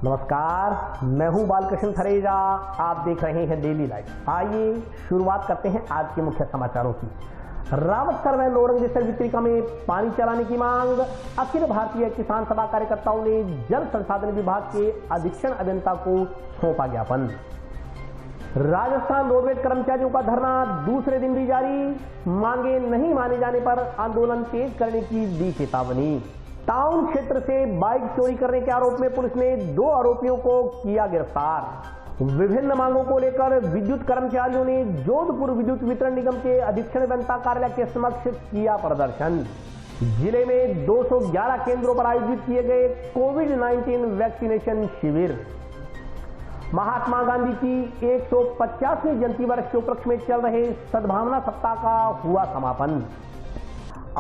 नमस्कार, मैं हूं बालकृष्ण थरेजा। आप देख रहे हैं डेली लाइव। आइए शुरुआत करते हैं आज के मुख्य समाचारों की। रावतसर व नौरंगेश्वर वितरिका में पानी चलाने की मांग। अखिल भारतीय किसान सभा कार्यकर्ताओं ने जल संसाधन विभाग के अधीक्षण अभियंता को सौंपा ज्ञापन। राजस्थान रोडवेज कर्मचारियों का धरना दूसरे दिन भी जारी। मांगे नहीं माने जाने पर आंदोलन तेज करने की दी चेतावनी। टाउन क्षेत्र से बाइक चोरी करने के आरोप में पुलिस ने 2 आरोपियों को किया गिरफ्तार। विभिन्न मांगों को लेकर विद्युत कर्मचारियों ने जोधपुर विद्युत वितरण निगम के अधीक्षण अभियंता कार्यालय के समक्ष किया प्रदर्शन। जिले में 211 केंद्रों पर आयोजित किए गए कोविड-19 वैक्सीनेशन शिविर। महात्मा गांधी की 150वीं जयंती वर्ष के उपलक्ष्य में चल रहे सद्भावना सप्ताह का हुआ समापन।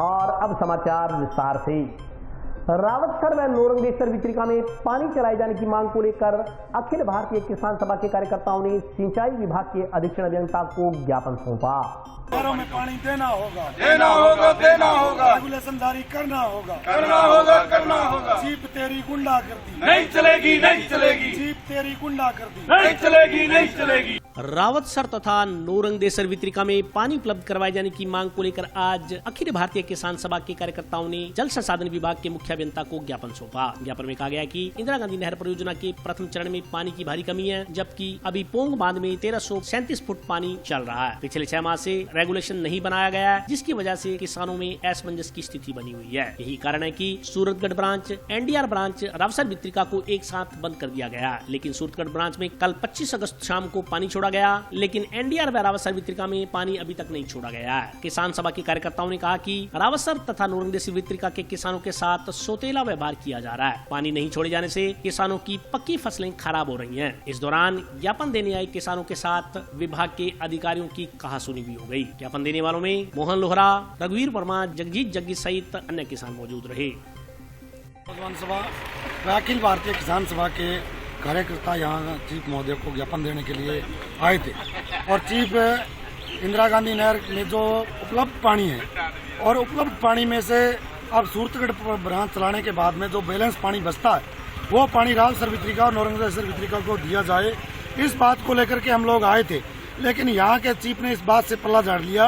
और अब समाचार विस्तार से। रावतसर व नौरंगेश्वर वितरिका में पानी चलाए जाने की मांग को लेकर अखिल भारतीय किसान सभा के कार्यकर्ताओं ने सिंचाई विभाग के अधीक्षण अभियंता को ज्ञापन सौंपा। घरों में पानी देना होगा, देना होगा, देना होगा, रेगुलेशन जारी करना होगा, करना होगा, करना होगा। जीप तेरी गुंडागर्दी नहीं चलेगी, नहीं चलेगी, जीप तेरी गुंडागर्दी नहीं चलेगी, नहीं चलेगी। रावतसर तथा नौरंगेश्वर वितरिका में पानी उपलब्ध करवाए जाने की मांग को लेकर आज अखिल भारतीय किसान सभा के कार्यकर्ताओं ने जल संसाधन विभाग के मुख्य अभियंता को ज्ञापन सौंपा। ज्ञापन में कहा गया कि इंदिरा गांधी नहर परियोजना के प्रथम चरण में पानी की भारी कमी है, जबकि अभी पोंग बांध में 1337 फुट पानी चल रहा है। पिछले 6 माह से रेगुलेशन नहीं बनाया गया है, जिसकी वजह से किसानों में असमंजस की स्थिति बनी हुई है। यही कारण है कि Suratgarh branch, NDR branch, Rawatsar वितरिका को एक साथ बंद कर दिया गया। लेकिन सूरतगढ़ ब्रांच में कल 25 अगस्त शाम को पानी छोड़ा गया, लेकिन एनडीआर व रावतसर वितरिका में पानी अभी तक नहीं छोड़ा गया है। किसान सभा के कार्यकर्ताओं ने कहा कि रावतसर तथा नौरंगेश्वर वितरिका के किसानों के साथ सौतेला व्यवहार किया जा रहा है। पानी नहीं छोड़े जाने से किसानों की पक्की फसलें खराब हो रही हैं। इस दौरान ज्ञापन देने आए किसानों के साथ विभाग के अधिकारियों की कहासुनी भी हो गई। ज्ञापन देने वालों में मोहन लोहरा, रघुवीर वर्मा, जगजीत जग्गी सहित अन्य किसान मौजूद रहे। नौजवान सभा व अखिल भारतीय किसान सभा के कार्यकर्ता यहाँ चीफ महोदय को ज्ञापन देने के लिए आए थे और चीफ इंदिरा गांधी नहर में जो उपलब्ध पानी है और उपलब्ध पानी में से अब सूरतगढ़ ब्रांच चलाने के बाद में जो बैलेंस पानी बचता है वो पानी रावतसर वितरिका और नौरंगेश्वर वितरिका को दिया जाए, इस बात को लेकर के हम लोग आए थे। लेकिन यहाँ के चीफ ने इस बात से पल्ला झाड़ लिया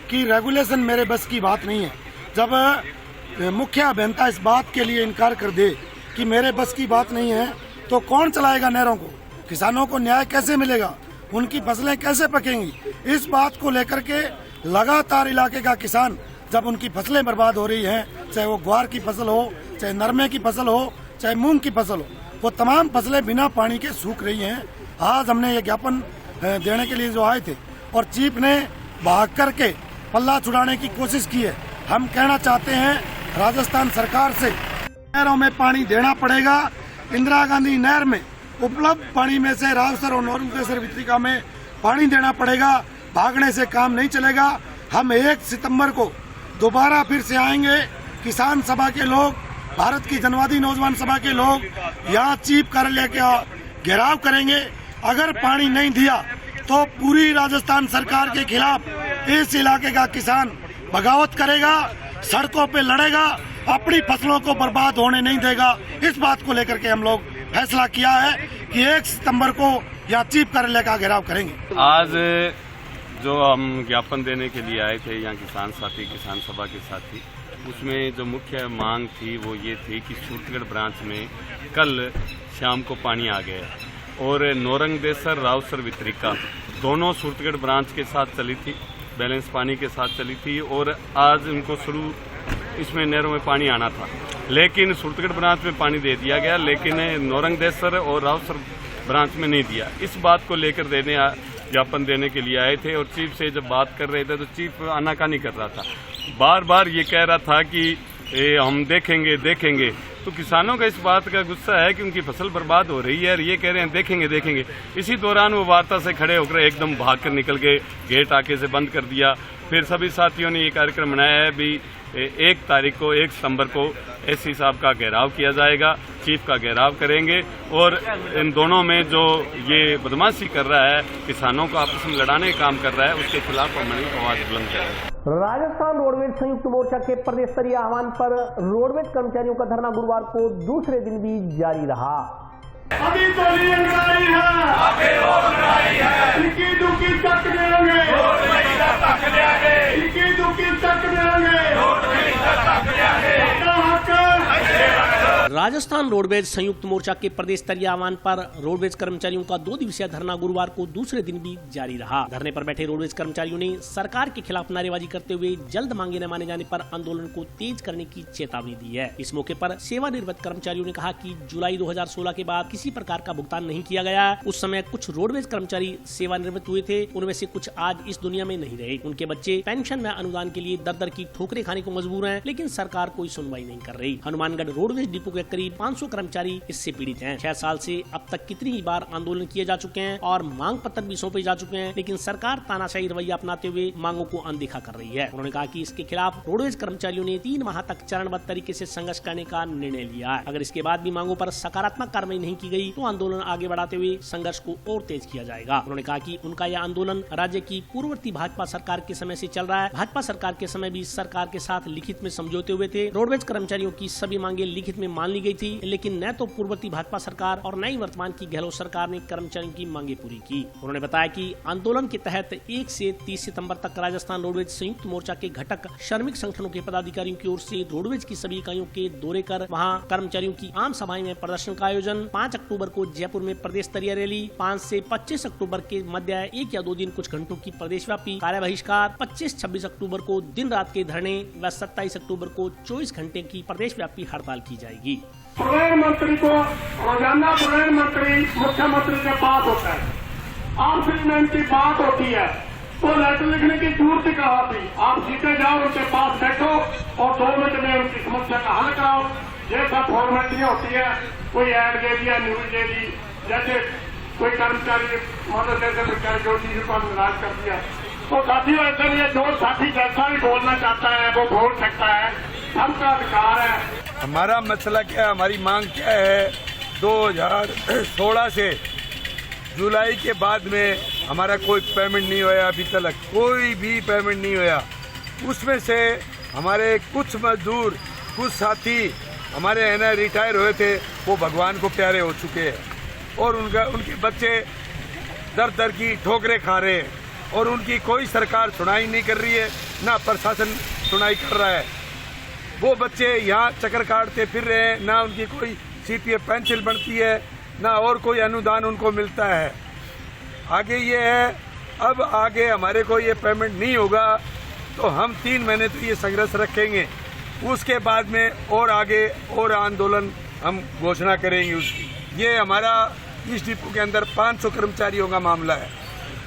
कि रेगुलेशन मेरे बस की बात नहीं है। जब मुख्य अभियंता इस बात के लिए इनकार कर दे कि मेरे बस की बात नहीं है, तो कौन चलाएगा नहरों को? किसानों को न्याय कैसे मिलेगा? उनकी फसलें कैसे पकेंगी? इस बात को लेकर के लगातार इलाके का किसान, जब उनकी फसलें बर्बाद हो रही हैं, चाहे वो ग्वार की फसल हो, चाहे नरमे की फसल हो, चाहे मूंग की फसल हो, वो तमाम फसलें बिना पानी के सूख रही हैं। आज हमने ये ज्ञापन देने के लिए जो आए थे और चीफ ने भाग करके पल्ला छुड़ाने की कोशिश की है। हम कहना चाहते हैं राजस्थान सरकार से नहरों में पानी देना पड़ेगा। इंदिरा गांधी नहर में उपलब्ध पानी में से रावतसर और नौरंगेश्वर वितरिका में पानी देना पड़ेगा। भागने से काम नहीं चलेगा। हम 1 सितंबर को दोबारा फिर से आएंगे। किसान सभा के लोग, भारत की जनवादी नौजवान सभा के लोग यहाँ चीफ कार्यालय का घेराव करेंगे। अगर पानी नहीं दिया तो पूरी राजस्थान सरकार के खिलाफ इस इलाके का किसान बगावत करेगा, सड़कों पे लड़ेगा, अपनी फसलों को बर्बाद होने नहीं देगा। इस बात को लेकर के हम लोग फैसला किया है कि 1 सितंबर को यहाँ चीफ कार्यालय का घेराव करेंगे। आज जो हम ज्ञापन देने के लिए आए थे यहाँ किसान साथी, किसान सभा के साथी, उसमें जो मुख्य मांग थी वो ये थी कि सूरतगढ़ ब्रांच में कल शाम को पानी आ गया और नौरंगेश्वर रावतसर वितरिका दोनों सूरतगढ़ ब्रांच के साथ चली थी, बैलेंस पानी के साथ चली थी और आज उनको शुरू इसमें नहरों में पानी आना था, लेकिन सूरतगढ़ ब्रांच में पानी दे दिया गया, लेकिन नौरंगेश्वर और रावतसर ब्रांच में नहीं दिया। इस बात को लेकर ज्ञापन देने के लिए आए थे और चीफ से जब बात कर रहे थे तो चीफ आनाकानी कर रहा था, बार बार ये कह रहा था कि हम देखेंगे देखेंगे। तो किसानों का इस बात का गुस्सा है कि उनकी फसल बर्बाद हो रही है और ये कह रहे हैं देखेंगे देखेंगे। इसी दौरान वो वार्ता से खड़े होकर एकदम भागकर निकल गए, गेट आके से बंद कर दिया। फिर सभी साथियों ने ये कार्यक्रम बनाया है भी 1 तारीख को 1 सितंबर को एससी साहब का घेराव किया जाएगा, चीफ का घेराव करेंगे और इन दोनों में जो ये बदमाशी कर रहा है, किसानों को आपस में लड़ाने का काम कर रहा है, उसके खिलाफ हमने आवाज बुलंद करेंगे। राजस्थान रोडवेज संयुक्त मोर्चा के प्रदेश स्तरीय आह्वान पर रोडवेज कर्मचारियों का धरना गुरुवार को दूसरे दिन भी जारी रहा। अभी तो नहीं अंगड़ाई है, आगे और लड़ाई है, इक्की दुक्की तक देंगे, तक देंगे, इक्की दुक्की तक देंगे, तक देंगे। राजस्थान रोडवेज संयुक्त मोर्चा के प्रदेश स्तरीय आह्वान पर रोडवेज कर्मचारियों का 2 दिवसीय धरना गुरुवार को दूसरे दिन भी जारी रहा। धरने पर बैठे रोडवेज कर्मचारियों ने सरकार के खिलाफ नारेबाजी करते हुए जल्द मांगे न माने जाने पर आंदोलन को तेज करने की चेतावनी दी है। इस मौके पर सेवानिवृत्त कर्मचारियों ने कहा कि जुलाई 2016 के बाद किसी प्रकार का भुगतान नहीं किया गया। उस समय कुछ रोडवेज कर्मचारी सेवानिवृत्त हुए थे, उनमें से कुछ आज इस दुनिया में नहीं रहे। उनके बच्चे पेंशन में अनुदान के लिए दर दर की ठोकरें खाने को मजबूर हैं, लेकिन सरकार कोई सुनवाई नहीं कर रही। हनुमानगढ़ रोडवेज डिपो के करीब 500 कर्मचारी इससे पीड़ित हैं। 6 साल से अब तक कितनी ही बार आंदोलन किए जा चुके हैं और मांग पत्र भी सौंपे जा चुके हैं, लेकिन सरकार तानाशाही रवैया अपनाते हुए मांगों को अनदेखा कर रही है। उन्होंने कहा कि इसके खिलाफ रोडवेज कर्मचारियों ने 3 माह तक चरणबद्ध तरीके से संघर्ष करने का निर्णय लिया है। अगर इसके बाद भी मांगों पर सकारात्मक कार्रवाई नहीं की गई तो आंदोलन आगे बढ़ाते हुए संघर्ष को और तेज किया जाएगा। उन्होंने कहा कि उनका यह आंदोलन राज्य की पूर्ववर्ती भाजपा सरकार के समय से चल रहा है। भाजपा सरकार के समय भी सरकार के साथ लिखित में समझौते हुए थे। रोडवेज कर्मचारियों की सभी मांगे लिखित में मान ली गई थी, लेकिन न तो पूर्ववर्ती भाजपा सरकार और न ही वर्तमान की गहलोत सरकार ने कर्मचारियों की मांगे पूरी की। उन्होंने बताया कि आंदोलन के तहत 1 से 30 सितंबर तक राजस्थान रोडवेज संयुक्त मोर्चा के घटक श्रमिक संगठनों के पदाधिकारियों की ओर से रोडवेज की सभी इकाइयों के दौरे कर वहां कर्मचारियों की आम सभाएं में प्रदर्शन का आयोजन, 5 अक्टूबर को जयपुर में प्रदेश स्तरीय रैली, 5 से 25 अक्टूबर के मध्य 1 या 2 दिन कुछ घंटों की प्रदेश व्यापी कार्य बहिष्कार, 25-26 अक्टूबर को दिन रात के धरने व 27 अक्टूबर को 24 घंटे की प्रदेश व्यापी हड़ताल की जाएगी। प्रधानमंत्री को रोजाना प्रधानमंत्री मुख्यमंत्री के पास होता है, आपसे इनकी बात होती है, तो लेटर लिखने की जरूरत कहा थी। आप सीधे जाओ, उनके पास बैठो और 2 मिनट में उनकी समस्या का हल कराओ। ये सब फॉर्मेलिटियां होती है, कोई ऐड दे दिया, न्यूज दे दी, जैसे कोई कर्मचारी मतलब जैसे जो चीज को नाराज कर दिया, तो साथियों ऐसा नहीं है। जो साथी जैसा भी बोलना चाहता है वो बोल सकता है, सबका अधिकार है। हमारा मसला क्या है, हमारी मांग क्या है? 2016 से जुलाई के बाद में हमारा कोई पेमेंट नहीं होया, अभी तक कोई भी पेमेंट नहीं होया। उसमें से हमारे कुछ मजदूर, कुछ साथी हमारे है ना रिटायर हुए थे, वो भगवान को प्यारे हो चुके हैं और उनके बच्चे दर दर की ठोकरें खा रहे हैं और उनकी कोई सरकार सुनाई नहीं कर रही है, ना प्रशासन सुनाई कर रहा है। वो बच्चे यहाँ चक्कर काटते फिर रहे हैं, ना उनकी कोई सीपीएफ पेंशन बनती है, ना और कोई अनुदान उनको मिलता है। आगे ये है, अब आगे हमारे को ये पेमेंट नहीं होगा तो हम 3 महीने तो ये संघर्ष रखेंगे। उसके बाद में और आगे और आंदोलन हम घोषणा करेंगे उसकी। ये हमारा इस डिपो के अंदर 500 कर्मचारियों का मामला है।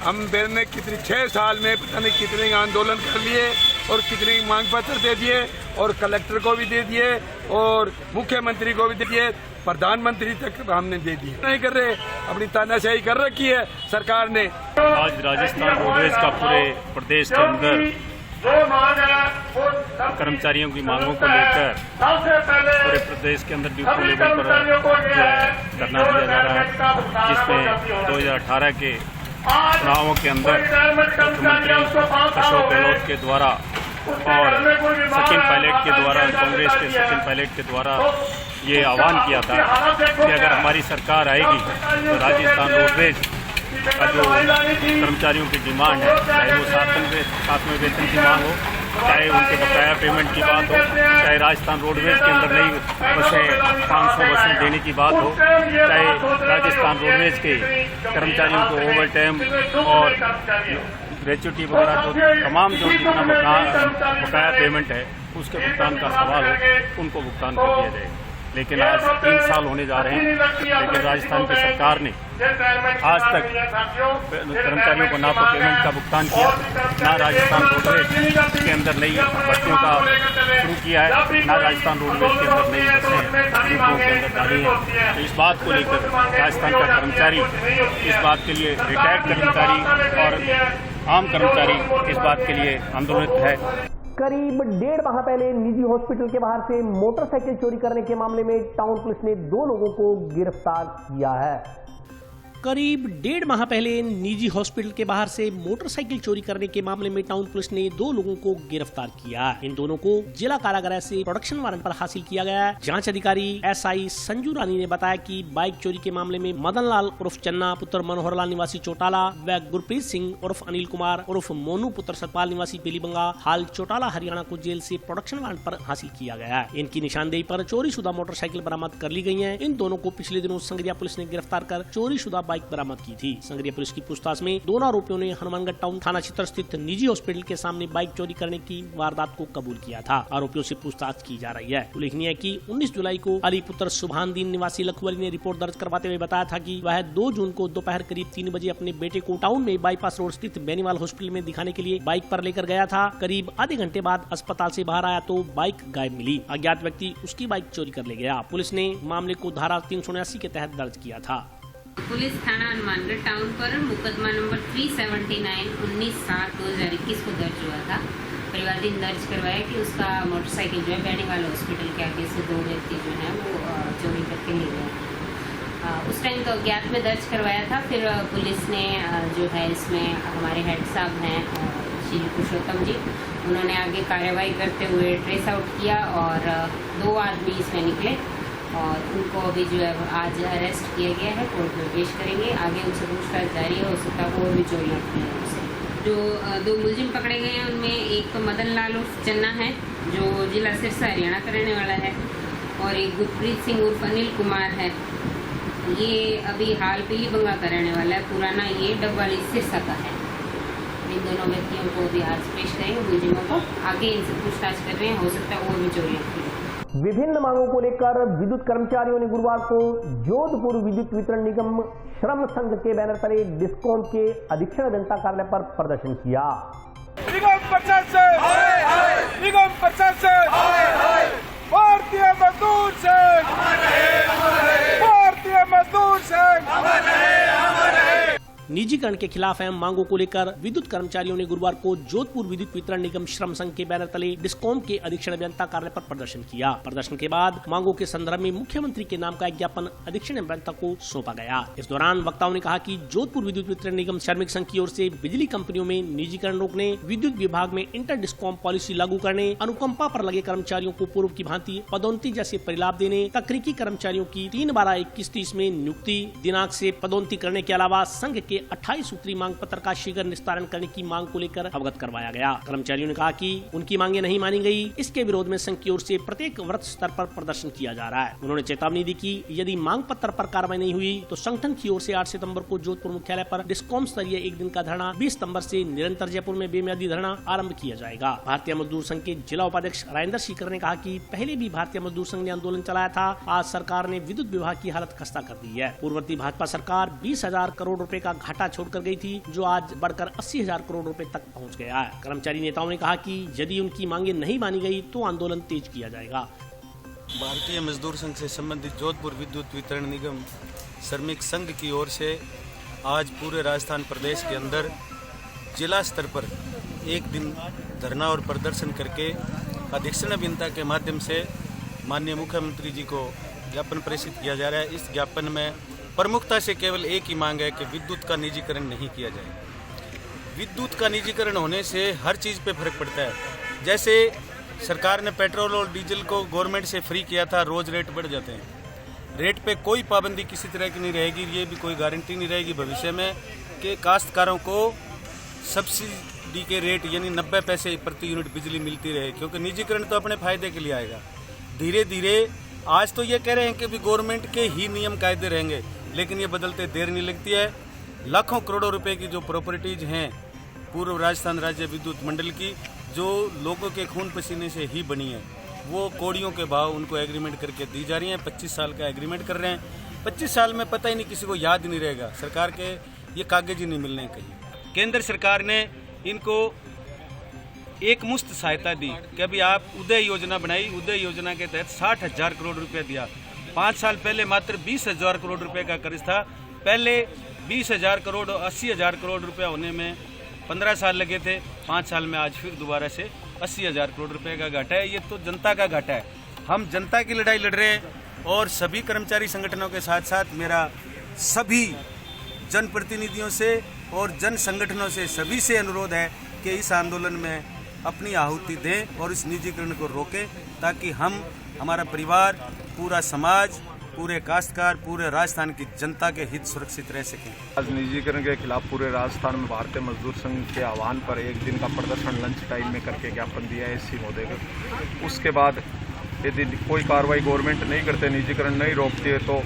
हम मैंने कितने 6 साल में पता नहीं कितने आंदोलन कर लिए और कितने मांग पत्र दे दिए और कलेक्टर को भी दे दिए और मुख्यमंत्री को भी दे दिए, प्रधानमंत्री तक हमने दे दिए। नहीं कर रहे, अपनी तानाशाही कर रखी है सरकार ने। आज राजस्थान रोडवेज का पूरे प्रदेश के अंदर कर्मचारियों की मांगों को लेकर पूरे प्रदेश के अंदर डिपो लेवल पर धरना दिया जा रहा है, जिसमें 2018 के चुनावों के अंदर मुख्यमंत्री अशोक गहलोत के द्वारा और सचिन पायलट के द्वारा, कांग्रेस के सचिन पायलट के द्वारा ये आह्वान किया था कि अगर हमारी सरकार आएगी तो राजस्थान रोडवेज का जो कर्मचारियों की डिमांड है, चाहे वो 7वें वेतन की मांग हो, चाहे उनके बकाया पेमेंट की बात हो, चाहे राजस्थान रोडवेज के अंदर नई बसें 500 बसें देने की बात हो, चाहे राजस्थान रोडवेज के कर्मचारियों को ओवर टाइम और ग्रेच्युटी वगैरह जो तमाम जो जितना बकाया पेमेंट है उसके भुगतान का सवाल हो, उनको भुगतान कर दिया जाएगा। लेकिन आज 3 साल होने जा रहे हैं, लेकिन राजस्थान की सरकार ने आज तक कर्मचारियों को ना तो पेमेंट का भुगतान किया, ना राजस्थान रोडवेज के अंदर नई भर्तियों का शुरू किया है, ना राजस्थान रोडवेज के अंदर नई बसें डिपों के अंदर डाली हैं। तो इस बात को लेकर राजस्थान का कर्मचारी, इस बात के लिए रिटायर्ड कर्मचारी और आम कर्मचारी इस बात के लिए आंदोलित है। करीब 1.5 माह पहले निजी हॉस्पिटल के बाहर से मोटरसाइकिल चोरी करने के मामले में टाउन पुलिस ने 2 लोगों को गिरफ्तार किया है। करीब 1.5 माह पहले निजी हॉस्पिटल के बाहर से मोटरसाइकिल चोरी करने के मामले में टाउन पुलिस ने 2 लोगों को गिरफ्तार किया। इन दोनों को जिला कारागार से प्रोडक्शन वारंट पर हासिल किया गया। जांच अधिकारी SI संजू रानी ने बताया कि बाइक चोरी के मामले में मदन लाल उर्फ चन्ना पुत्र मनोहर लाल निवासी चौटाला व गुरप्रीत सिंह उर्फ अनिल कुमार उर्फ मोनू पुत्र सतपाल निवासी बेलीबंगा हाल चौटाला हरियाणा को जेल से प्रोडक्शन वारंट पर हासिल किया गया है। इनकी निशानदेही पर चोरी शुदा मोटरसाइकिल बरामद कर ली गई है। इन दोनों को पिछले दिनों संगरिया पुलिस ने गिरफ्तार कर चोरी शुदा बाइक बरामद की थी। संगरिया पुलिस की पूछताछ में दोनों आरोपियों ने हनुमानगढ़ टाउन थाना क्षेत्र स्थित निजी हॉस्पिटल के सामने बाइक चोरी करने की वारदात को कबूल किया था। आरोपियों से पूछताछ की जा रही है। उल्लेखनीय है कि 19 जुलाई को अली पुत्र सुभानदीन निवासी लखुवाली ने रिपोर्ट दर्ज करवाते हुए बताया था कि वह 2 जून को दोपहर करीब 3 बजे अपने बेटे को टाउन में बाईपास रोड स्थित बेनीवाल हॉस्पिटल में दिखाने के लिए बाइक पर लेकर गया था। करीब आधे घंटे बाद अस्पताल से बाहर आया तो बाइक गायब मिली। अज्ञात व्यक्ति उसकी बाइक चोरी कर ले गया। पुलिस ने मामले को धारा 379 के तहत दर्ज किया था। पुलिस थाना हनुमानगढ़ टाउन पर मुकदमा नंबर 379/19/7/2021 को दर्ज हुआ था। परिवारदीन दर्ज करवाया कि उसका मोटरसाइकिल जो है बेनीवाल हॉस्पिटल के आगे से 2 व्यक्ति जो है वो चोरी करके ले गए। उस टाइम तो अज्ञात में दर्ज करवाया था। फिर पुलिस ने जो है इसमें हमारे हेड साहब हैं श्री पुरुषोत्तम जी, उन्होंने आगे कार्रवाई करते हुए ट्रेस आउट किया और 2 आदमी इसमें निकले और उनको अभी जो है आज अरेस्ट किया गया है, कोर्ट में पेश करेंगे। आगे उनसे पूछताछ जारी है, हो सकता है और भी चोरियाँ की हैं उनसे। जो 2 मुलजिम पकड़े गए हैं उनमें एक मदन लाल उर्फ चन्ना है जो जिला सिरसा हरियाणा का रहने वाला है और एक गुरप्रीत सिंह उर्फ अनिल कुमार है, ये अभी हाल पीलीबंगा का रहने वाला है, पुराना ये डबवाली सिरसा का है। इन दोनों व्यक्तियों को भी आज पेश करेंगे मुलजिमों को। आगे इनसे पूछताछ कर रहे हैं, हो सकता है और भी चोरियाँ की। विभिन्न मांगों को लेकर विद्युत कर्मचारियों ने गुरुवार को जोधपुर विद्युत वितरण निगम श्रम संघ के बैनर तले डिस्कॉम के अधीक्षण जनता कार्यालय पर प्रदर्शन किया। निगम प्रशासन, निगम प्रशासन, भारतीय मजदूर संघ, भारतीय मजदूर संघ। निजीकरण के खिलाफ अहम मांगों को लेकर विद्युत कर्मचारियों ने गुरुवार को जोधपुर विद्युत वितरण निगम श्रम संघ के बैनर तले डिस्कॉम के अधीक्षण अभियंता कार्यालय पर प्रदर्शन किया। प्रदर्शन के बाद मांगों के संदर्भ में मुख्यमंत्री के नाम का एक ज्ञापन अधीक्षण अभियंता को सौंपा गया। इस दौरान वक्ताओं ने कहा कि जोधपुर विद्युत वितरण निगम श्रमिक संघ की ओर से बिजली कंपनियों में निजीकरण रोकने, विद्युत विभाग में इंटर डिस्कॉम पॉलिसी लागू करने, अनुकंपा पर लगे कर्मचारियों को पूर्व की भांति पदोन्नति जैसे परिलाभ देने, तकनीकी कर्मचारियों की 3/12/21 में नियुक्ति दिनांक से पदोन्नति करने के अलावा संघ के 28 सूत्री मांग पत्र का शीघ्र निस्तारण करने की मांग को लेकर अवगत करवाया गया। कर्मचारियों ने कहा कि उनकी मांगे नहीं मानी गई। इसके विरोध में संघ की ओर से प्रत्येक वृत्त स्तर पर प्रदर्शन किया जा रहा है। उन्होंने चेतावनी दी कि यदि मांग पत्र पर कार्रवाई नहीं हुई तो संगठन की ओर से 8 सितंबर को जोधपुर मुख्यालय पर डिस्कॉम स्तरीय 1 दिन का धरना, 20 सितंबर से निरंतर जयपुर में बेमियादी धरना आरंभ किया जाएगा। भारतीय मजदूर संघ के जिला उपाध्यक्ष राजेंद्र सीकर ने कहा कि पहले भी भारतीय मजदूर संघ ने आंदोलन चलाया था। आज सरकार ने विद्युत विभाग की हालत खस्ता कर दी है। पूर्ववर्ती भाजपा सरकार 20,000 करोड़ रुपए का घाटा छोड़कर गई थी, जो आज बढ़कर 80,000 करोड़ रुपए तक पहुंच गया है। कर्मचारी नेताओं ने कहा कि यदि उनकी मांगे नहीं मानी गई तो आंदोलन तेज किया जाएगा। भारतीय मजदूर संघ से संबंधित जोधपुर विद्युत वितरण निगम श्रमिक संघ की ओर से आज पूरे राजस्थान प्रदेश के अंदर जिला स्तर पर 1 दिन धरना और प्रदर्शन करके अधीक्षण अभियंता के माध्यम से माननीय मुख्यमंत्री जी को ज्ञापन प्रेषित किया जा रहा है। इस ज्ञापन में प्रमुखता से केवल एक ही मांग है कि विद्युत का निजीकरण नहीं किया जाए। विद्युत का निजीकरण होने से हर चीज़ पे फर्क पड़ता है। जैसे सरकार ने पेट्रोल और डीजल को गवर्नमेंट से फ्री किया था, रोज रेट बढ़ जाते हैं। रेट पे कोई पाबंदी किसी तरह की नहीं रहेगी, ये भी कोई गारंटी नहीं रहेगी भविष्य में कि काश्तकारों को सब्सिडी के रेट यानी 90 पैसे प्रति यूनिट बिजली मिलती रहे, क्योंकि निजीकरण तो अपने फायदे के लिए आएगा। धीरे धीरे आज तो ये कह रहे हैं कि भी गवर्नमेंट के ही नियम कायदे रहेंगे, लेकिन ये बदलते देर नहीं लगती है। लाखों करोड़ों रुपए की जो प्रॉपर्टीज हैं पूर्व राजस्थान राज्य विद्युत मंडल की, जो लोगों के खून पसीने से ही बनी है, वो कौड़ियों के भाव उनको एग्रीमेंट करके दी जा रही हैं। 25 साल का एग्रीमेंट कर रहे हैं। 25 साल में पता ही नहीं, किसी को याद ही नहीं रहेगा। सरकार के ये कागज ही नहीं मिलने कहीं। केंद्र सरकार ने इनको एक मुश्त सहायता दी कि अभी आप उदय योजना बनाई, उदय योजना के तहत 60,000 करोड़ रुपए दिया। 5 साल पहले मात्र 20,000 करोड़ रुपए का कर्ज था। पहले 20,000 करोड़ और 80,000 करोड़ रुपया होने में 15 साल लगे थे। 5 साल में आज फिर दोबारा से 80,000 करोड़ रुपए का घाटा है। ये तो जनता का घाटा है। हम जनता की लड़ाई लड़ रहे हैं और सभी कर्मचारी संगठनों के साथ साथ मेरा सभी जनप्रतिनिधियों से और जन संगठनों से सभी से अनुरोध है कि इस आंदोलन में अपनी आहुति दें और इस निजीकरण को रोकें, ताकि हम, हमारा परिवार, पूरा समाज, पूरे काश्तकार, पूरे राजस्थान की जनता के हित सुरक्षित रह सकें। आज निजीकरण के खिलाफ पूरे राजस्थान में भारतीय मजदूर संघ के आह्वान पर एक दिन का प्रदर्शन लंच टाइम में करके ज्ञापन दिया है एससी महोदय को। उसके बाद यदि कोई कार्रवाई गवर्नमेंट नहीं करते, निजीकरण नहीं रोकती है, तो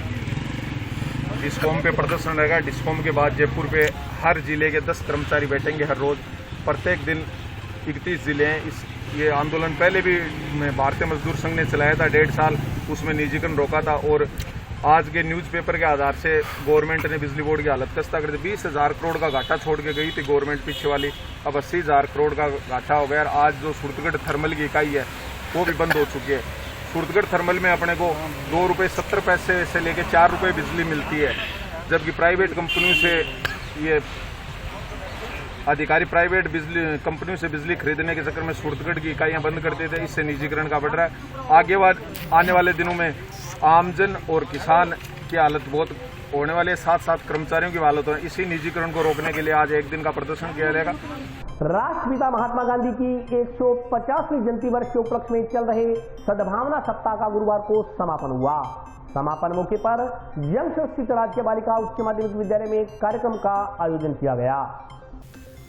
डिस्कॉम पे प्रदर्शन रहेगा। डिस्कॉम के बाद जयपुर पे हर जिले के 10 कर्मचारी बैठेंगे हर रोज, प्रत्येक दिन 31 जिले हैं। ये आंदोलन पहले भी भारतीय मजदूर संघ ने चलाया था 1.5 साल, उसमें निजीकरण रोका था। और आज के न्यूज़पेपर के आधार से गवर्नमेंट ने बिजली बोर्ड की हालत खस्ता कर दी। 20,000 करोड़ का घाटा छोड़ के गई थी गवर्नमेंट पीछे वाली, अब 80,000 करोड़ का घाटा हो गया। आज जो सूरतगढ़ थर्मल की इकाई है वो भी बंद हो चुकी है। सूरतगढ़ थर्मल में अपने को 2 रुपये 70 पैसे से लेकर 4 रुपये बिजली मिलती है, जबकि प्राइवेट कंपनियों से ये अधिकारी प्राइवेट बिजली कंपनियों से बिजली खरीदने के चक्कर में सूरतगढ़ की इकाइयां बंद कर देते हैं। इससे निजीकरण का बढ़ रहा है। आने वाले दिनों में आमजन और किसान की हालत बहुत होने वाले, साथ साथ कर्मचारियों की हालत हो। इसी निजीकरण को रोकने के लिए आज एक दिन का प्रदर्शन किया जाएगा। राष्ट्रपिता महात्मा गांधी की 150वीं जयंती वर्ष के उपलक्ष्य में चल रहे सद्भावना सप्ताह का गुरुवार को समापन हुआ। समापन मौके पर जंक्शन स्थित राजकीय बालिका उच्च माध्यमिक विद्यालय में कार्यक्रम का आयोजन किया गया।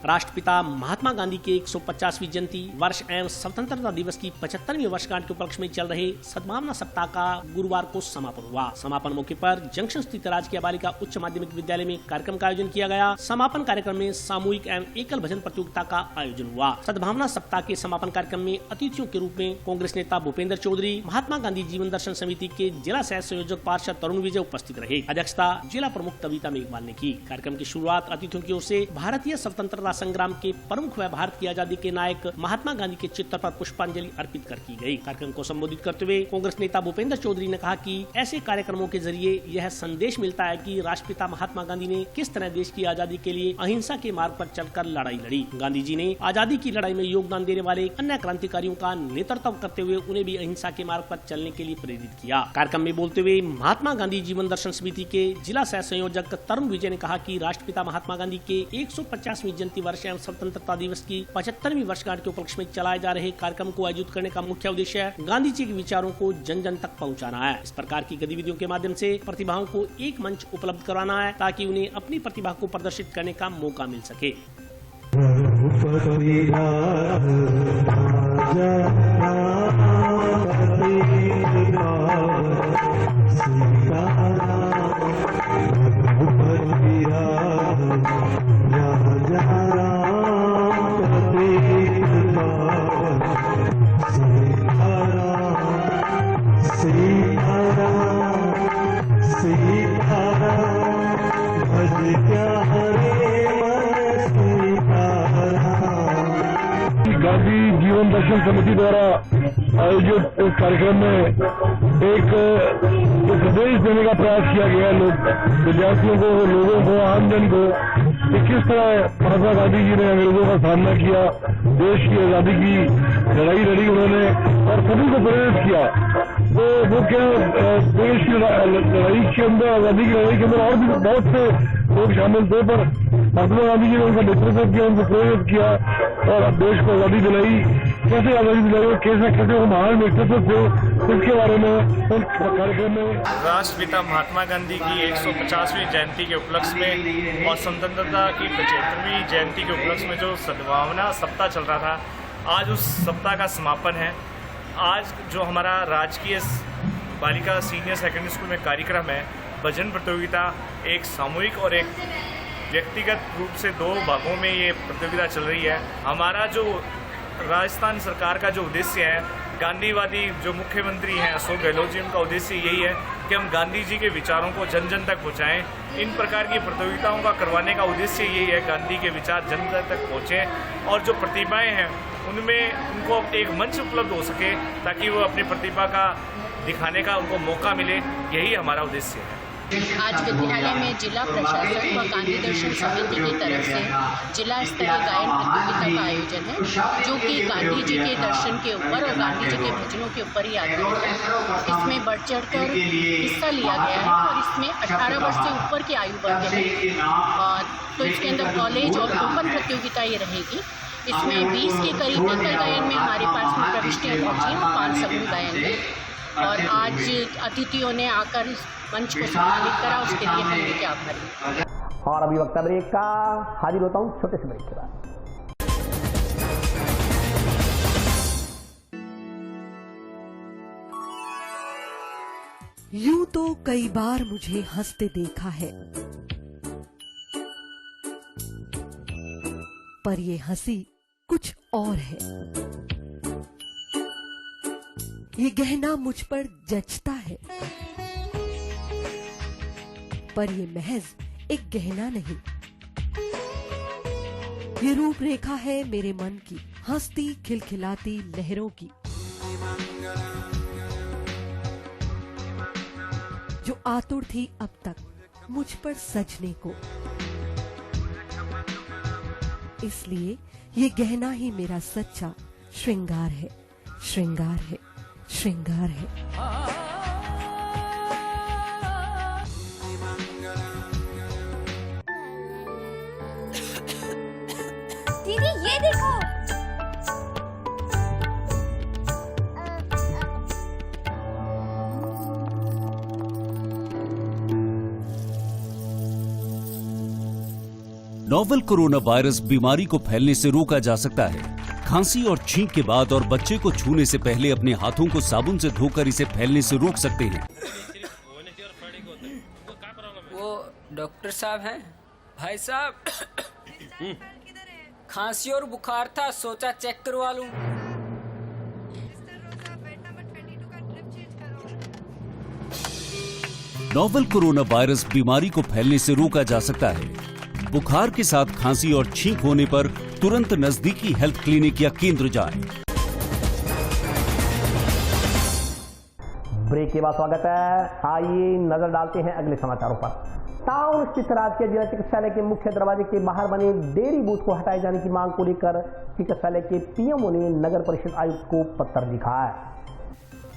राष्ट्रपिता महात्मा गांधी के 150वीं जयंती वर्ष एवं स्वतंत्रता दिवस की 75वीं वर्षगांठ के उपलक्ष्य में चल रहे सद्भावना सप्ताह का गुरुवार को समापन हुआ। समापन मौके पर जंक्शन स्थित राजकीय बालिका उच्च माध्यमिक विद्यालय में कार्यक्रम का आयोजन किया गया। समापन कार्यक्रम में सामूहिक एवं एकल भजन प्रतियोगिता का आयोजन हुआ। सद्भावना सप्ताह के समापन कार्यक्रम में अतिथियों के रूप में कांग्रेस नेता भूपेंद्र चौधरी, महात्मा गांधी जीवन दर्शन समिति के जिला सह संयोजक पार्षद तरुण विजय उपस्थित रहे। अध्यक्षता जिला प्रमुख कविता मेघवाल ने की। कार्यक्रम की शुरुआत अतिथियों की ओर से भारतीय स्वतंत्रता संग्राम के प्रमुख व भारत की आजादी के नायक महात्मा गांधी के चित्र पर पुष्पांजलि अर्पित कर की गई। कार्यक्रम को संबोधित करते हुए कांग्रेस नेता भूपेंद्र चौधरी ने कहा कि ऐसे कार्यक्रमों के जरिए यह संदेश मिलता है कि राष्ट्रपिता महात्मा गांधी ने किस तरह देश की आजादी के लिए अहिंसा के मार्ग पर चलकर लड़ाई लड़ी। गांधी जी ने आजादी की लड़ाई में योगदान देने वाले अन्य क्रांतिकारियों का नेतृत्व करते हुए उन्हें भी अहिंसा के मार्ग पर चलने के लिए प्रेरित किया। कार्यक्रम में बोलते हुए महात्मा गांधी जीवन दर्शन समिति के जिला सह संयोजक तरुण विजय ने कहा कि राष्ट्रपिता महात्मा गांधी के 150वीं जयंती वर्ष एवं स्वतंत्रता दिवस की 75वीं वर्षगांठ के उपलक्ष्य में चलाए जा रहे कार्यक्रम को आयोजित करने का मुख्य उद्देश्य गांधी जी के विचारों को जन जन तक पहुंचाना है। इस प्रकार की गतिविधियों के माध्यम से प्रतिभाओं को एक मंच उपलब्ध कराना है ताकि उन्हें अपनी प्रतिभा को प्रदर्शित करने का मौका मिल सके। गांधी जीवन दर्शन समिति द्वारा आयोजित इस कार्यक्रम में एक संदेश देने का प्रयास किया गया है विद्यार्थियों को, लोगों को, आमजन को, कि किस तरह महात्मा गांधी जी ने अंग्रेजों का सामना किया, देश की आजादी की लड़ाई लड़ी उन्होंने और सभी को प्रेरित किया। तो वो क्या देश की लड़ाई के अंदर, आजादी की लड़ाई के अंदर और भी बहुत से लोग शामिल थे, पर महात्मा गांधी जी ने उनका नेतृत्व किया, उनको प्रेरित किया और देश को आजादी दिलाई। कैसे आजादी दिलाई, कैसे वो महान नेतृत्व थे, इसके बारे में कार्यक्रम में राष्ट्रपिता महात्मा गांधी की 150वीं जयंती के उपलक्ष्य में और स्वतंत्रता की 75वीं जयंती के उपलक्ष्य में जो सद्भावना सप्ताह चल रहा था, आज उस सप्ताह का समापन है। आज जो हमारा राजकीय बालिका सीनियर सेकेंडरी स्कूल में कार्यक्रम है, भजन प्रतियोगिता, एक सामूहिक और एक व्यक्तिगत रूप से 2 भागों में ये प्रतियोगिता चल रही है। हमारा जो राजस्थान सरकार का जो उद्देश्य है, गांधीवादी जो मुख्यमंत्री हैं अशोक गहलोत जी, उनका उद्देश्य यही है कि हम गांधी जी के विचारों को जन जन तक पहुंचाएं। इन प्रकार की प्रतियोगिताओं का करवाने का उद्देश्य यही है, गांधी के विचार जन जन तक पहुंचें और जो प्रतिभाएं हैं उनमें उनको एक मंच उपलब्ध हो सके ताकि वो अपनी प्रतिभा का दिखाने का उनको मौका मिले। यही हमारा उद्देश्य है। आज विद्यालय में जिला प्रशासन व गांधी दर्शन समिति की तरफ से जिला स्तरीय गायन प्रतियोगिता का आयोजन है, जो कि गांधी जी के दर्शन के ऊपर और गांधी जी के भजनों के ऊपर ही आधारित है। इसमें बढ़ चढ़कर हिस्सा लिया गया है और इसमें 18 वर्ष से ऊपर के आयु वर्ग है, और तो इसके अंदर कॉलेज और ओपन प्रतियोगिता ये रहेगी। इसमें 20 के करीब एकल गायन में हमारे पास में प्रविष्टियाँ पहुँची हैं, 5 समूह गायन में। और आज अतिथियों ने आकर इस मंच को सम्मानित करा, उसके लिए हम उनके आभारी हैं। और अभी वक्त ब्रेक का, हाजिर होता हूँ छोटे से ब्रेक के बाद। यूं तो कई बार मुझे हंसते देखा है, पर ये हंसी कुछ और है। ये गहना मुझ पर जचता है, पर ये महज एक गहना नहीं, ये रूपरेखा है मेरे मन की, हंसती खिलखिलाती लहरों की, जो आतुर थी अब तक मुझ पर सजने को। इसलिए ये गहना ही मेरा सच्चा श्रृंगार है, श्रृंगार है, श्रृंगार है। दीदी ये देखो, नोवेल कोरोना वायरस बीमारी को फैलने से रोका जा सकता है। खांसी और छींक के बाद और बच्चे को छूने से पहले अपने हाथों को साबुन से धोकर इसे फैलने से रोक सकते हैं। वो डॉक्टर साहब हैं? भाई साहब, खांसी और बुखार था, सोचा चेक करवा लूं। नोवेल कोरोना वायरस बीमारी को फैलने से रोका जा सकता है। बुखार के साथ खांसी और छींक होने पर तुरंत नजदीकी हेल्थ क्लिनिक या केंद्र जाएं। ब्रेक के बाद स्वागत है। आइए नजर डालते हैं अगले समाचारों पर। टाउन स्थित राजकीय जिला चिकित्सालय के मुख्य दरवाजे के बाहर बने डेयरी बूथ को हटाए जाने की मांग को लेकर चिकित्सालय के पीएमओ ने नगर परिषद आयुक्त को पत्र लिखा है।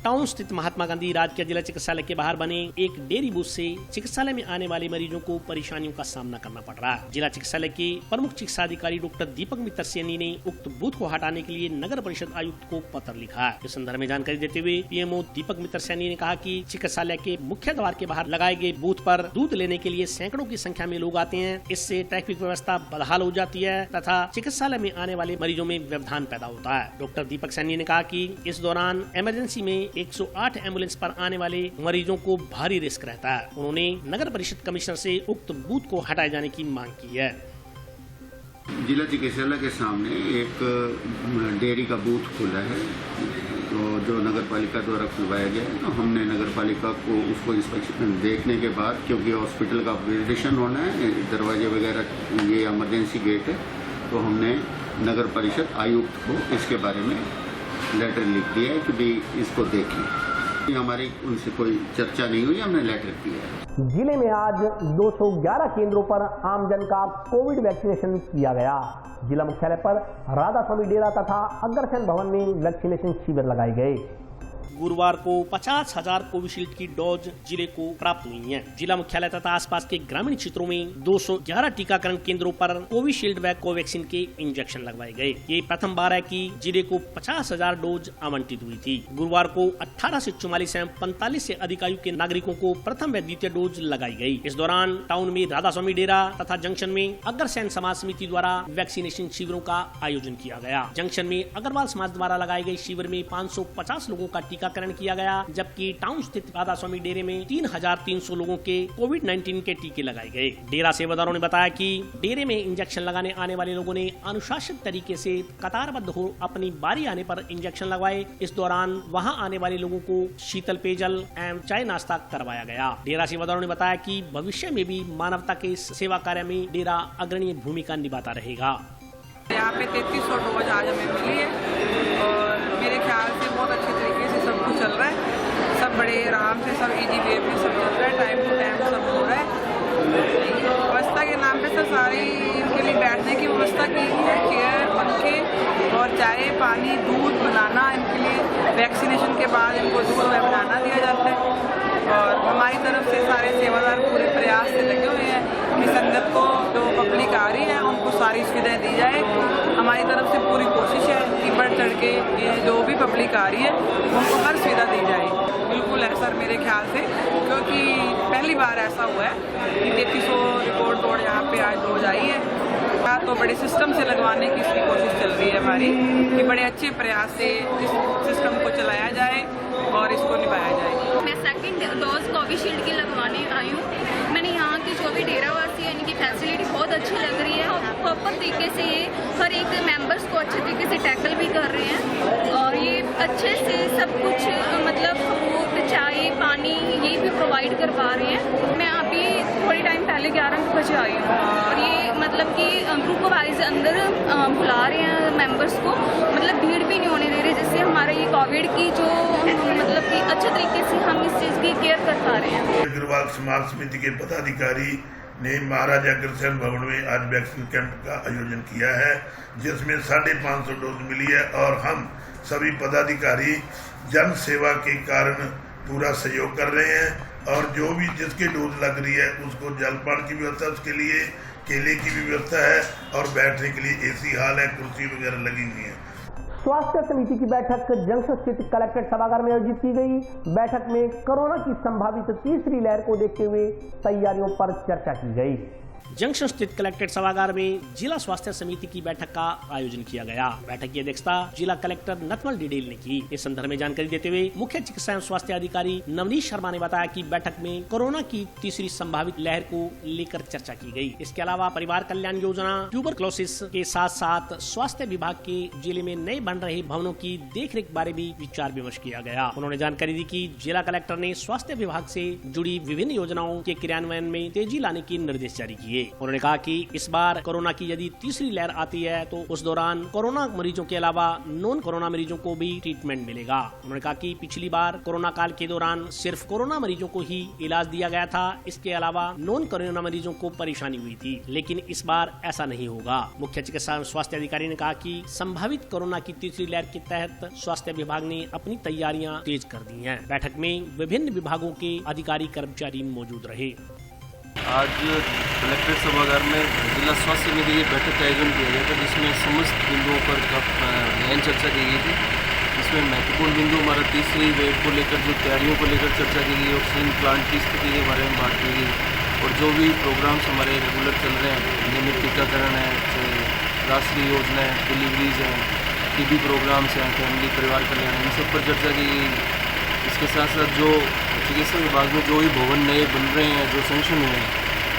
टाउन स्थित महात्मा गांधी राजकीय जिला चिकित्सालय के बाहर बने एक डेयरी बूथ से चिकित्सालय में आने वाले मरीजों को परेशानियों का सामना करना पड़ रहा है। जिला चिकित्सालय के प्रमुख चिकित्सा अधिकारी डॉक्टर दीपक मित्र सैनी ने उक्त बूथ को हटाने के लिए नगर परिषद आयुक्त को पत्र लिखा है। इस संदर्भ में जानकारी देते हुए पीएमओ दीपक मित्र सैनी ने कहा कि चिकित्सालय के मुख्य द्वार के बाहर लगाए गए बूथ पर दूध लेने के लिए सैकड़ों की संख्या में लोग आते हैं। इससे ट्रैफिक व्यवस्था बदहाल हो जाती है तथा चिकित्सालय में आने वाले मरीजों में व्यवधान पैदा होता है। डॉक्टर दीपक सैनी ने कहा कि इस दौरान इमरजेंसी में 108 एम्बुलेंस पर आने वाले मरीजों को भारी रिस्क रहता है। उन्होंने नगर परिषद कमिश्नर से उक्त बूथ को हटाए जाने की मांग की है। जिला चिकित्सालय के सामने एक डेयरी का बूथ खुला है, तो जो नगर पालिका द्वारा खुलवाया गया है, तो हमने नगर पालिका को उसको इंस्पेक्शन देखने के बाद, क्योंकि हॉस्पिटल का विजिटेशन होना है, दरवाजे वगैरह ये इमरजेंसी गेट है, तो हमने नगर परिषद आयुक्त को इसके बारे में लेटर लिख दिया है कि भाई इसको देखें। हमारी उनसे कोई चर्चा नहीं हुई, हमने लेटर किया है। जिले में आज 211 केंद्रों पर आमजन का कोविड वैक्सीनेशन किया गया। जिला मुख्यालय पर राधा स्वामी डेरा तथा अग्रसेन भवन में वैक्सीनेशन शिविर लगाए गए। गुरुवार को 50,000 कोविशील्ड की डोज जिले को प्राप्त हुई है। जिला मुख्यालय तथा आसपास के ग्रामीण क्षेत्रों में 211 टीकाकरण केंद्रों पर कोविशील्ड व कोवैक्सीन के इंजेक्शन लगवाए गए। ये प्रथम बार है कि जिले को 50,000 डोज आवंटित हुई थी। गुरुवार को 18 से 44 एवं 45 से अधिक आयु के नागरिकों को प्रथम व द्वितीय डोज लगाई गई। इस दौरान टाउन में राधा स्वामी डेरा तथा जंक्शन में अग्रसेन समाज समिति द्वारा वैक्सीनेशन शिविरों का आयोजन किया गया। जंक्शन में अग्रवाल समाज द्वारा लगाए गए शिविर में 550 लोगों का टीकाकरण किया गया, जबकि टाउन स्थित राधा स्वामी डेरे में 3,300 लोगों के कोविड-19 के टीके लगाए गए। डेरा सेवादारों ने बताया कि डेरे में इंजेक्शन लगाने आने वाले लोगों ने अनुशासित तरीके से कतारबद्ध हो अपनी बारी आने पर इंजेक्शन लगवाए। इस दौरान वहां आने वाले लोगों को शीतल पेयजल एवं चाय नाश्ता करवाया गया। डेरा सेवादारों ने बताया कि भविष्य में भी मानवता के सेवा कार्य में डेरा अग्रणी भूमिका निभाता रहेगा। यहाँ पे 3300 डोज आज हमें मिली है और मेरे ख्याल से बहुत अच्छे तरीके से सब कुछ चल रहा है। सब बड़े आराम से, सब इजी वे में सब चल रहा है, टाइम टू टाइम सब पानी, दूध, बनाना, इनके लिए वैक्सीनेशन के बाद इनको दूध व बनाना दिया जाता है। और हमारी तरफ से सारे सेवादार पूरे प्रयास से लगे हुए हैं कि संगत को, जो पब्लिक आ रही है, उनको सारी सुविधाएं दी जाए। हमारी तरफ से पूरी कोशिश है कि बढ़ चढ़ के जो भी पब्लिक आ रही है उनको हर सुविधा दी जाए। बिल्कुल है सर, मेरे ख्याल से, क्योंकि पहली बार ऐसा हुआ है कि 3300 रिकॉर्ड तोड़ यहाँ पे आज रोज आई है। तो बड़े सिस्टम से लगवाने की इसकी कोशिश चल रही है हमारी, कि बड़े अच्छे प्रयास से इस सिस्टम को चलाया जाए और इसको निभाया जाए। मैं सेकंड डोज कोविशील्ड की लगवाने आई हूँ। मैंने यहाँ की जो भी डेरावासी है, इनकी फैसिलिटी बहुत अच्छी लग रही है और प्रॉपर तरीके से ये हर एक मेंबर्स को अच्छे तरीके से टैकल भी कर रहे हैं और ये अच्छे से सब कुछ, मतलब फूड, चाय, पानी ये भी प्रोवाइड करवा रहे हैं। मैं अभी थोड़ी टाइम पहले 11 बजे आई हूँ और ये मतलब कि ग्रुप वाइज अंदर बुला रहे हैं मेंबर्स को, मतलब भीड़ भी नहीं होने दे रहे, जिससे हमारा ये कोविड की जो मतलब कि अच्छे तरीके से हम इस चीज़ की केयर कर पा रहे हैं। अग्रवाल समाज समिति के पदाधिकारी ने महाराजा अग्रसेन भवन में आज वैक्सीन कैंप का आयोजन किया है, जिसमें 550 डोज मिली है और हम सभी पदाधिकारी जन सेवा के कारण पूरा सहयोग कर रहे हैं और जो भी जिसके डोज लग रही है उसको जलपान की व्यवस्था, उसके लिए केले की भी व्यवस्था है और बैठने के लिए एसी हॉल है, कुर्सी वगैरह लगी हुई है। स्वास्थ्य समिति की बैठक जंक्शन स्थित कलेक्ट्रेट सभागार में आयोजित की गई। बैठक में कोरोना की संभावित तीसरी लहर को देखते हुए तैयारियों पर चर्चा की गई। जंक्शन स्थित कलेक्ट्रेट सभागार में जिला स्वास्थ्य समिति की बैठक का आयोजन किया गया। बैठक की अध्यक्षता जिला कलेक्टर नथमल डिडेल ने की। इस संदर्भ में जानकारी देते हुए मुख्य चिकित्सा एवं स्वास्थ्य अधिकारी नवनीत शर्मा ने बताया कि बैठक में कोरोना की तीसरी संभावित लहर को लेकर चर्चा की गई। इसके अलावा परिवार कल्याण योजना, ट्यूबरक्लोसिस के साथ साथ स्वास्थ्य विभाग के जिले में नए बन रहे भवनों की देखरेख बारे भी विचार विमर्श किया गया। उन्होंने जानकारी दी कि जिला कलेक्टर ने स्वास्थ्य विभाग से जुड़ी विभिन्न योजनाओं के क्रियान्वयन में तेजी लाने के निर्देश जारी किए। उन्होंने कहा कि इस बार कोरोना की यदि तीसरी लहर आती है तो उस दौरान कोरोना मरीजों के अलावा नॉन कोरोना मरीजों को भी ट्रीटमेंट मिलेगा। उन्होंने कहा कि पिछली बार कोरोना काल के दौरान सिर्फ कोरोना मरीजों को ही इलाज दिया गया था, इसके अलावा नॉन कोरोना मरीजों को परेशानी हुई थी, लेकिन इस बार ऐसा नहीं होगा। मुख्य चिकित्सा एवं स्वास्थ्य अधिकारी ने कहा कि संभावित कोरोना की तीसरी लहर के तहत स्वास्थ्य विभाग ने अपनी तैयारियां तेज कर दी हैं। बैठक में विभिन्न विभागों के अधिकारी कर्मचारी मौजूद रहे। आज कलेक्ट्रेट सभागार में जिला स्वास्थ्य समिति की बैठक का आयोजन किया गया था, जिसमें समस्त बिंदुओं पर गहन चर्चा की गई थी। इसमें महत्वपूर्ण बिंदु हमारा तीसरी वेव को लेकर जो तैयारियों को लेकर चर्चा की गई, ऑक्सीजन प्लांट की स्थिति के बारे में बात की गई और जो भी प्रोग्राम्स हमारे रेगुलर चल रहे हैं, नियमित टीकाकरण है, राष्ट्रीय योजना है, डिलीवरीज हैं, टीबी प्रोग्राम्स हैं, फैमिली परिवार कल्याण, इन सब पर चर्चा की गई। इसके साथ साथ जो चिकित्सा विभाग में जो भी भवन नए बन रहे हैं, जो सैंक्शन हुए हैं,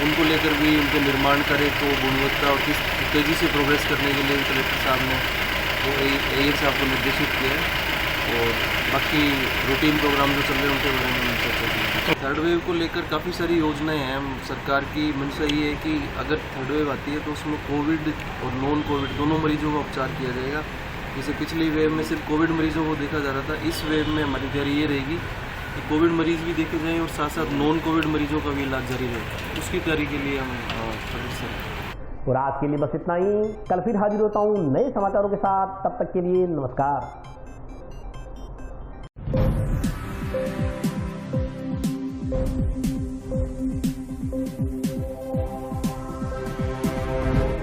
उनको लेकर भी उनके निर्माण कार्य को गुणवत्ता और किस तेज़ी से प्रोग्रेस करने के लिए कलेक्टर साहब ने एएस साहब को निर्देशित किया है और बाकी रूटीन प्रोग्राम जो चल रहे हैं उनके बारे में हमने चर्चा की। थर्ड वेव को लेकर काफ़ी सारी योजनाएं हैं। सरकार की मंशा ये है कि अगर थर्ड वेव आती है तो उसमें कोविड और नॉन कोविड दोनों मरीजों का उपचार किया जाएगा। जैसे पिछली वेव में सिर्फ कोविड मरीजों को देखा जा रहा था, इस वेव में हमारी तैयारी ये रहेगी कि कोविड मरीज भी देखे जाएं और साथ साथ नॉन कोविड मरीजों का भी इलाज जारी रहेगा। उसकी तैयारी के लिए हम सदस्य हैं। और आज के लिए बस इतना ही। कल फिर हाजिर होता हूँ नए समाचारों के साथ। तब तक के लिए नमस्कार।